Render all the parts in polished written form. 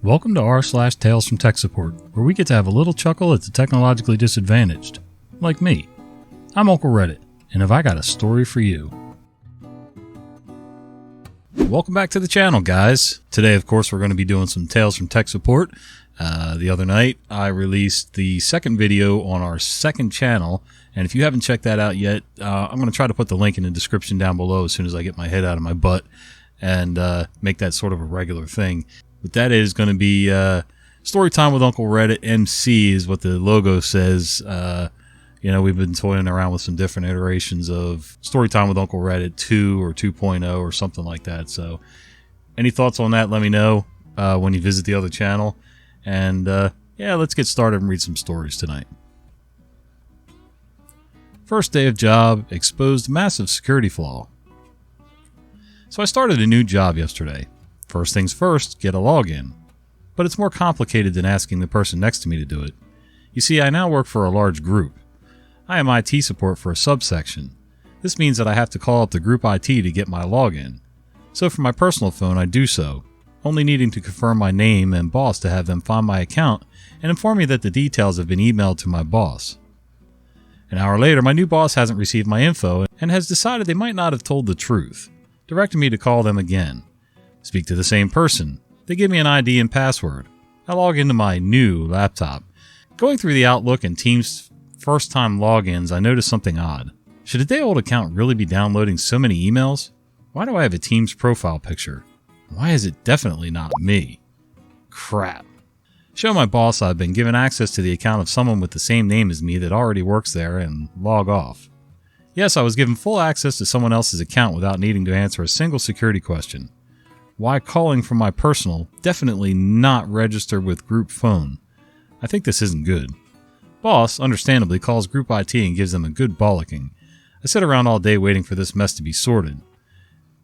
Welcome to r/Tales from Tech Support, where we get to have a little chuckle at the technologically disadvantaged. Like me. I'm Uncle Reddit, and have I got a story for you. Welcome back to the channel, guys. Today, of course, we're going to be doing some Tales from Tech Support. The other night, I released the second video on our second channel, and if you haven't checked that out yet, I'm going to try to put the link in the description down below as soon as I get my head out of my butt and make that sort of a regular thing. But that is going to be Story Time with Uncle Reddit. MC is what the logo says. We've been toying around with some different iterations of Story Time with Uncle Reddit 2 or 2.0 or something like that. So any thoughts on that, let me know when you visit the other channel. And let's get started and read some stories tonight. First day of job, exposed massive security flaw. So I started a new job yesterday. First things first, get a login. But it's more complicated than asking the person next to me to do it. You see, I now work for a large group. I am IT support for a subsection. This means that I have to call up the group IT to get my login. So for my personal phone, I do so, only needing to confirm my name and boss to have them find my account and inform me that the details have been emailed to my boss. An hour later, my new boss hasn't received my info and has decided they might not have told the truth, directing me to call them again. Speak to the same person. They give me an ID and password. I log into my new laptop. Going through the Outlook and Teams first-time logins, I noticed something odd. Should a day-old account really be downloading so many emails? Why do I have a Teams profile picture? Why is it definitely not me? Crap. Show my boss I've been given access to the account of someone with the same name as me that already works there and log off. Yes, I was given full access to someone else's account without needing to answer a single security question. Why calling from my personal, definitely not registered with group phone? I think this isn't good. Boss, understandably, calls group IT and gives them a good bollocking. I sit around all day waiting for this mess to be sorted.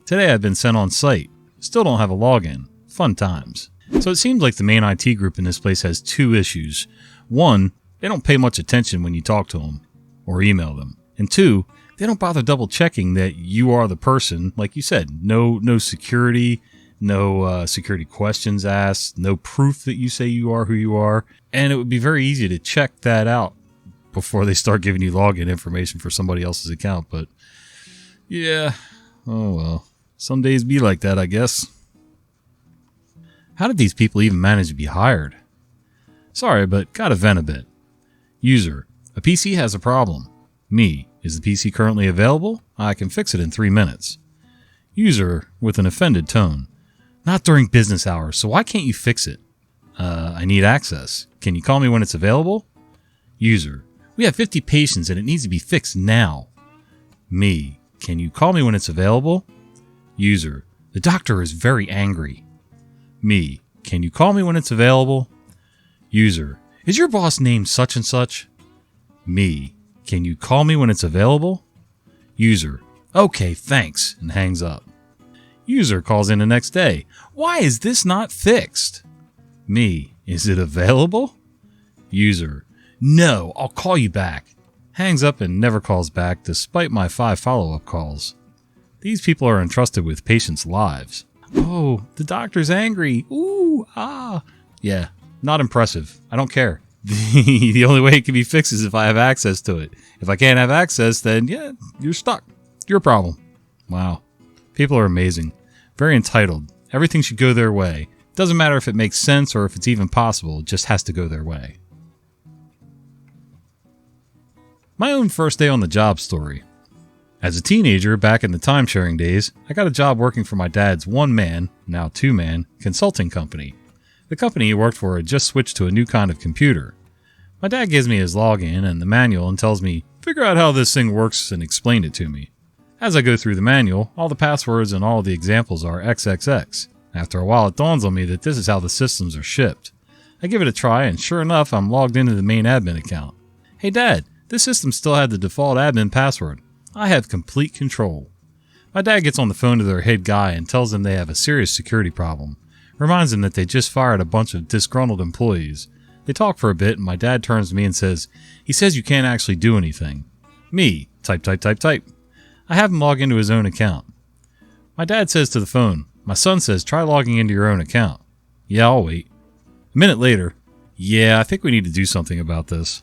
Today I've been sent on site. Still don't have a login. Fun times. So it seems like the main IT group in this place has two issues. One, they don't pay much attention when you talk to them or email them. And two, they don't bother double checking that you are the person. Like you said, no security. No security questions asked, no proof that you say you are who you are. And it would be very easy to check that out before they start giving you login information for somebody else's account. But yeah, oh well. Some days be like that, I guess. How did these people even manage to be hired? Sorry, but gotta vent a bit. User, a PC has a problem. Me, is the PC currently available? I can fix it in 3 minutes. User, with an offended tone. Not during business hours, so why can't you fix it? I need access. Can you call me when it's available? User, we have 50 patients and it needs to be fixed now. Me, can you call me when it's available? User, the doctor is very angry. Me, can you call me when it's available? User, is your boss named such and such? Me, can you call me when it's available? User, okay, thanks, and hangs up. User calls in the next day. Why is this not fixed? Me, is it available? User, no, I'll call you back. Hangs up and never calls back despite my 5 follow-up calls. These people are entrusted with patients' lives. Oh, the doctor's angry. Ooh, ah. Yeah, not impressive. I don't care. The only way it can be fixed is if I have access to it. If I can't have access, then yeah, you're stuck. Your problem. Wow. People are amazing. Very entitled. Everything should go their way. Doesn't matter if it makes sense or if it's even possible. It just has to go their way. My own first day on the job story. As a teenager, back in the time-sharing days, I got a job working for my dad's one-man, now two-man, consulting company. The company he worked for had just switched to a new kind of computer. My dad gives me his login and the manual and tells me, figure out how this thing works and explain it to me. As I go through the manual, all the passwords and all of the examples are XXX. After a while, it dawns on me that this is how the systems are shipped. I give it a try, and sure enough, I'm logged into the main admin account. Hey Dad, this system still had the default admin password. I have complete control. My dad gets on the phone to their head guy and tells them they have a serious security problem. Reminds them that they just fired a bunch of disgruntled employees. They talk for a bit, and my dad turns to me and says, he says you can't actually do anything. Me, type. I have him log into his own account. My dad says to the phone, my son says try logging into your own account. Yeah, I'll wait. A minute later, yeah, I think we need to do something about this.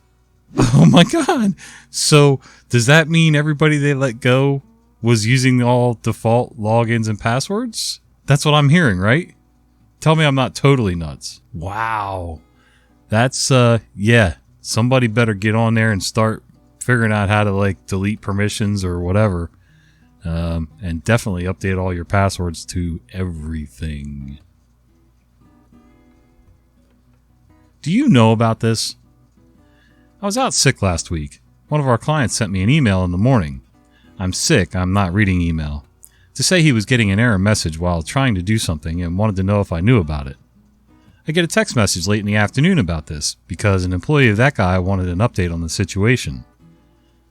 Oh my god! So, does that mean everybody they let go was using all default logins and passwords? That's what I'm hearing, right? Tell me I'm not totally nuts. Wow. That's, yeah. Somebody better get on there and start figuring out how to, delete permissions or whatever. And definitely update all your passwords to everything. Do you know about this? I was out sick last week. One of our clients sent me an email in the morning. I'm sick, I'm not reading email. To say he was getting an error message while trying to do something and wanted to know if I knew about it. I get a text message late in the afternoon about this because an employee of that guy wanted an update on the situation.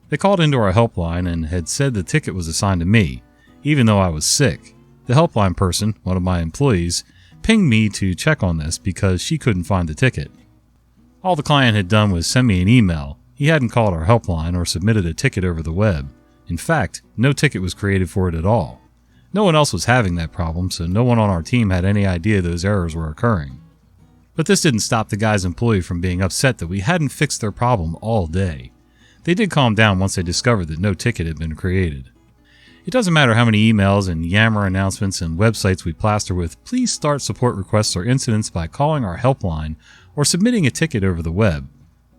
They called into our helpline and had said the ticket was assigned to me, even though I was sick. The helpline person, one of my employees, pinged me to check on this because she couldn't find the ticket. All the client had done was send me an email. He hadn't called our helpline or submitted a ticket over the web. In fact, no ticket was created for it at all. No one else was having that problem, so no one on our team had any idea those errors were occurring. But this didn't stop the guy's employee from being upset that we hadn't fixed their problem all day. They did calm down once they discovered that no ticket had been created. It doesn't matter how many emails and Yammer announcements and websites we plaster with "Please start support requests or incidents by calling our helpline" or submitting a ticket over the web.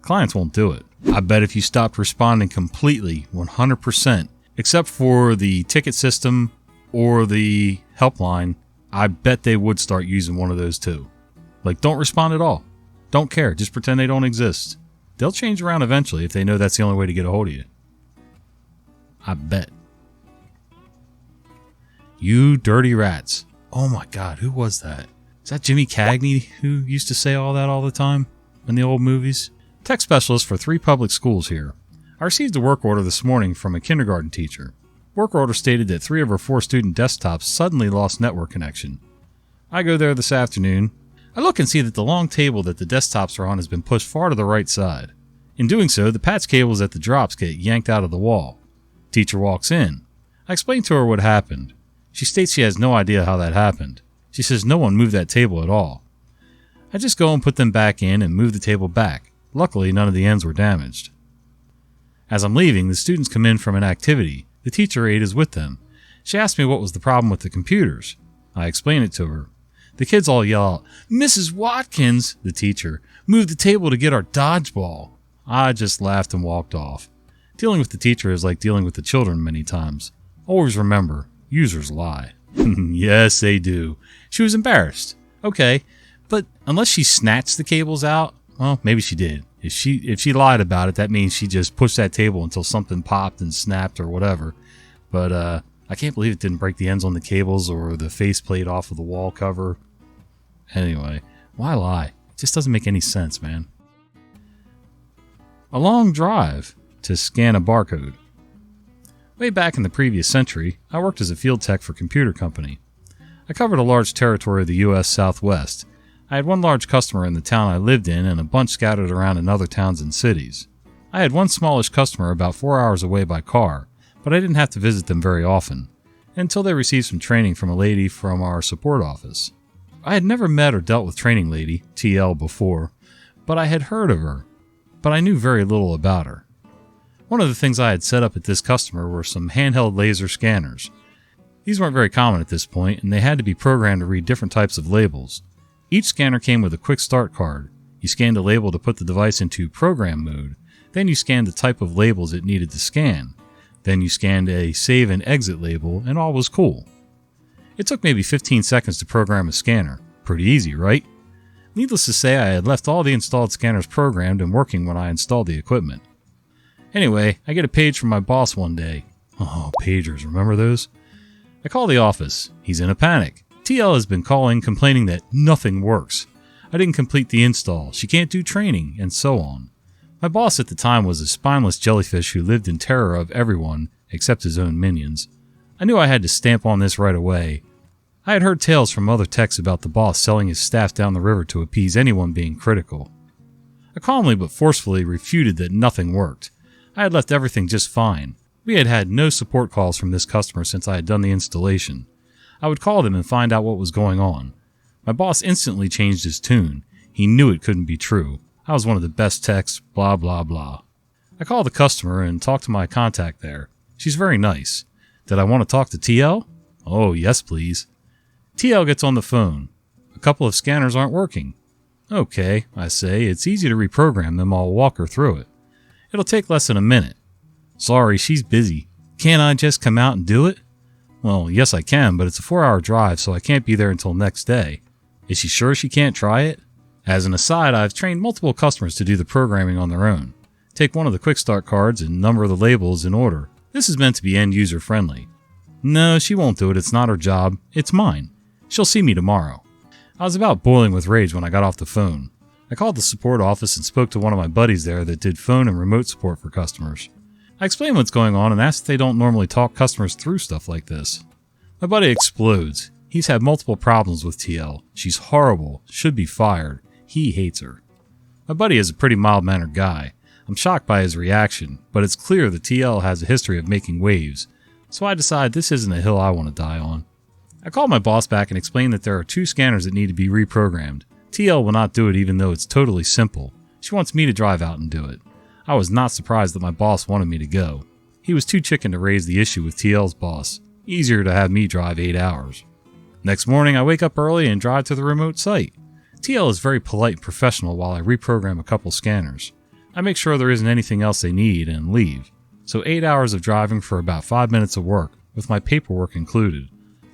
Clients won't do it. I bet if you stopped responding completely, 100%, except for the ticket system or the helpline, I bet they would start using one of those too. Don't respond at all. Don't care. Just pretend they don't exist. They'll change around eventually if they know that's the only way to get a hold of you. I bet. You dirty rats. Oh my god, who was that? Is that Jimmy Cagney who used to say all that all the time in the old movies? Tech specialist for 3 public schools here. I received a work order this morning from a kindergarten teacher. Work order stated that 3 of her 4 student desktops suddenly lost network connection. I go there this afternoon. I look and see that the long table that the desktops are on has been pushed far to the right side. In doing so, the patch cables at the drops get yanked out of the wall. Teacher walks in. I explain to her what happened. She states she has no idea how that happened. She says no one moved that table at all. I just go and put them back in and move the table back. Luckily, none of the ends were damaged. As I'm leaving, the students come in from an activity. The teacher aide is with them. She asks me what was the problem with the computers. I explain it to her. The kids all yell out, "Mrs. Watkins," the teacher, "moved the table to get our dodgeball." I just laughed and walked off. Dealing with the teacher is like dealing with the children many times. Always remember, users lie. Yes, they do. She was embarrassed. Okay, but unless she snatched the cables out, well, maybe she did. If she lied about it, that means she just pushed that table until something popped and snapped or whatever. But I can't believe it didn't break the ends on the cables or the faceplate off of the wall cover. Anyway, why lie? It just doesn't make any sense, man. A long drive to scan a barcode. Way back in the previous century, I worked as a field tech for a computer company. I covered a large territory of the U.S. Southwest. I had one large customer in the town I lived in and a bunch scattered around in other towns and cities. I had one smallish customer about 4 hours away by car, but I didn't have to visit them very often, until they received some training from a lady from our support office. I had never met or dealt with Training Lady, TL, before, but I had heard of her, but I knew very little about her. One of the things I had set up at this customer were some handheld laser scanners. These weren't very common at this point, and they had to be programmed to read different types of labels. Each scanner came with a quick start card. You scanned a label to put the device into program mode. Then you scanned the type of labels it needed to scan. Then you scanned a save and exit label, and all was cool. It took maybe 15 seconds to program a scanner. Pretty easy, right? Needless to say, I had left all the installed scanners programmed and working when I installed the equipment. Anyway, I get a page from my boss one day. Oh, pagers, remember those? I call the office. He's in a panic. TL has been calling, complaining that nothing works. I didn't complete the install, she can't do training, and so on. My boss at the time was a spineless jellyfish who lived in terror of everyone except his own minions. I knew I had to stamp on this right away. I had heard tales from other techs about the boss selling his staff down the river to appease anyone being critical. I calmly but forcefully refuted that nothing worked. I had left everything just fine. We had had no support calls from this customer since I had done the installation. I would call them and find out what was going on. My boss instantly changed his tune. He knew it couldn't be true. I was one of the best techs, blah blah blah. I called the customer and talked to my contact there. She's very nice. Did I want to talk to TL? Oh, yes please. TL gets on the phone. A couple of scanners aren't working. Okay, I say, it's easy to reprogram them, I'll walk her through it. It'll take less than a minute. Sorry, she's busy. Can't I just come out and do it? Well, yes I can, but it's a 4-hour drive, so I can't be there until next day. Is she sure she can't try it? As an aside, I've trained multiple customers to do the programming on their own. Take one of the quick start cards and number the labels in order. This is meant to be end user friendly. No, she won't do it, it's not her job, it's mine. She'll see me tomorrow. I was about boiling with rage when I got off the phone. I called the support office and spoke to one of my buddies there that did phone and remote support for customers. I explained what's going on and asked if they don't normally talk customers through stuff like this. My buddy explodes. He's had multiple problems with TL. She's horrible, should be fired. He hates her. My buddy is a pretty mild-mannered guy. I'm shocked by his reaction, but it's clear that TL has a history of making waves, so I decide this isn't a hill I want to die on. I called my boss back and explained that there are 2 scanners that need to be reprogrammed. TL will not do it even though it's totally simple. She wants me to drive out and do it. I was not surprised that my boss wanted me to go. He was too chicken to raise the issue with TL's boss. Easier to have me drive 8 hours. Next morning I wake up early and drive to the remote site. TL is very polite and professional while I reprogram a couple scanners. I make sure there isn't anything else they need and leave. So 8 hours of driving for about 5 minutes of work, with my paperwork included.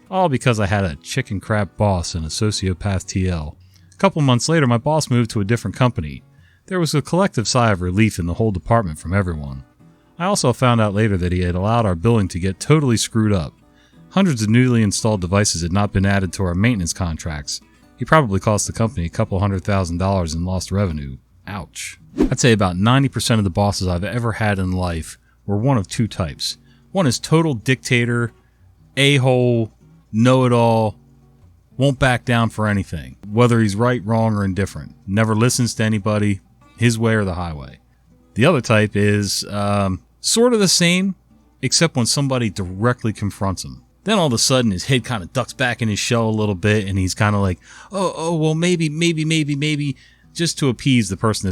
All because I had a chicken crap boss and a sociopath TL. A couple months later, my boss moved to a different company. There was a collective sigh of relief in the whole department from everyone. I also found out later that he had allowed our billing to get totally screwed up. Hundreds of newly installed devices had not been added to our maintenance contracts. He probably cost the company a couple $100,000 in lost revenue. Ouch. I'd say about 90% of the bosses I've ever had in life were one of 2 types. One is total dictator, a-hole, know-it-all, won't back down for anything, whether he's right, wrong, or indifferent. Never listens to anybody, his way or the highway. The other type is sort of the same, except when somebody directly confronts him. Then all of a sudden his head kind of ducks back in his shell a little bit and he's kind of like, well, maybe, just to appease the person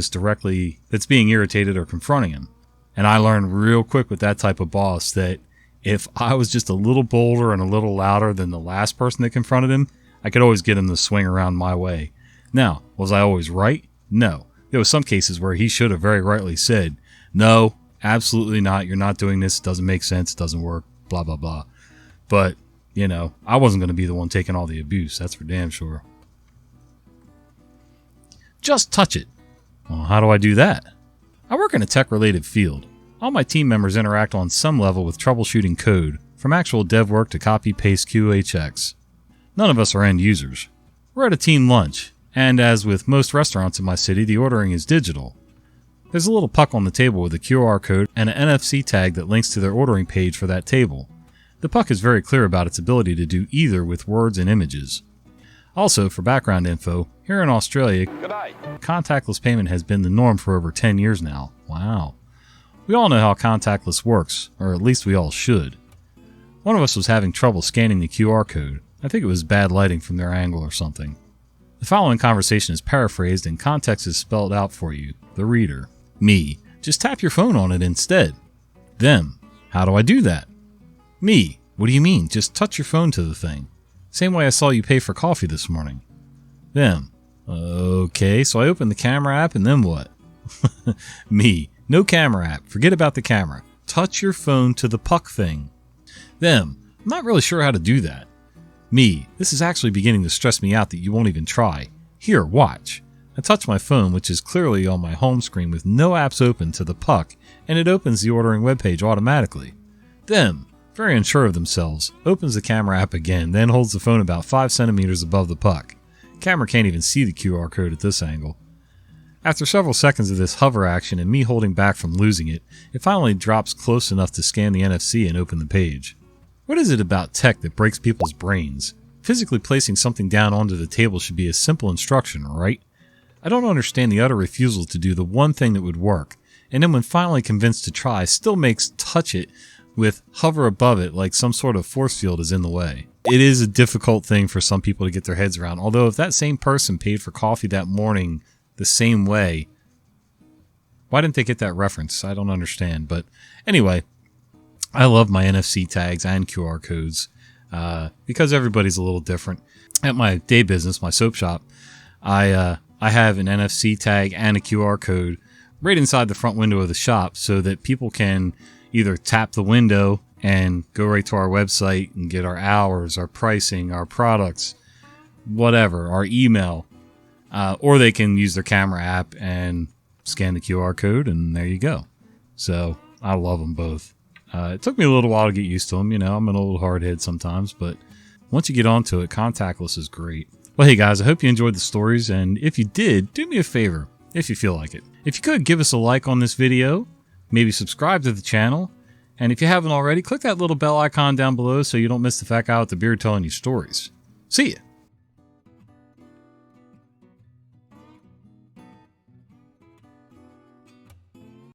that's being irritated or confronting him. And I learned real quick with that type of boss that if I was just a little bolder and a little louder than the last person that confronted him, I could always get him to swing around my way. Now, was I always right? No. There were some cases where he should have very rightly said, no, absolutely not, you're not doing this, it doesn't make sense, it doesn't work, blah, blah, blah. But, I wasn't going to be the one taking all the abuse, that's for damn sure. Just touch it. Well, how do I do that? I work in a tech-related field. All my team members interact on some level with troubleshooting code, from actual dev work to copy-paste QA checks. None of us are end users. We're at a team lunch, and as with most restaurants in my city, the ordering is digital. There's a little puck on the table with a QR code and an NFC tag that links to their ordering page for that table. The puck is very clear about its ability to do either with words and images. Also, for background info, here in Australia, contactless payment has been the norm for over 10 years now. Wow. We all know how contactless works, or at least we all should. One of us was having trouble scanning the QR code. I think it was bad lighting from their angle or something. The following conversation is paraphrased and context is spelled out for you, the reader. Me, just tap your phone on it instead. Them, how do I do that? Me, what do you mean, just touch your phone to the thing? Same way I saw you pay for coffee this morning. Them, okay, so I opened the camera app and then what? Me, no camera app, forget about the camera. Touch your phone to the puck thing. Them, I'm not really sure how to do that. Me, this is actually beginning to stress me out that you won't even try. Here, watch. I touch my phone, which is clearly on my home screen with no apps open, to the puck, and it opens the ordering webpage automatically. Them, very unsure of themselves, opens the camera app again, then holds the phone about 5 centimeters above the puck. Camera can't even see the QR code at this angle. After several seconds of this hover action and me holding back from losing it, it finally drops close enough to scan the NFC and open the page. What is it about tech that breaks people's brains? Physically placing something down onto the table should be a simple instruction, right? I don't understand the utter refusal to do the one thing that would work, and then when finally convinced to try, still makes touch it with hover above it like some sort of force field is in the way. it is a difficult thing for some people to get their heads around. Although if that same person paid for coffee that morning the same way, why didn't they get that reference? I don't understand. But anyway, I love my NFC tags and QR codes because everybody's a little different. At my day business, my soap shop, I have an NFC tag and a QR code right inside the front window of the shop so that people can either tap the window and go right to our website and get our hours, our pricing, our products, whatever, our email, or they can use their camera app and scan the QR code, and there you go. So I love them both. It took me a little while to get used to them. I'm a little hard head sometimes, but once you get onto it, contactless is great. Well, hey guys, I hope you enjoyed the stories, and if you did, do me a favor, if you feel like it. If you could, give us a like on this video, maybe subscribe to the channel, and if you haven't already, click that little bell icon down below so you don't miss the fat guy with the beard telling you stories. See ya!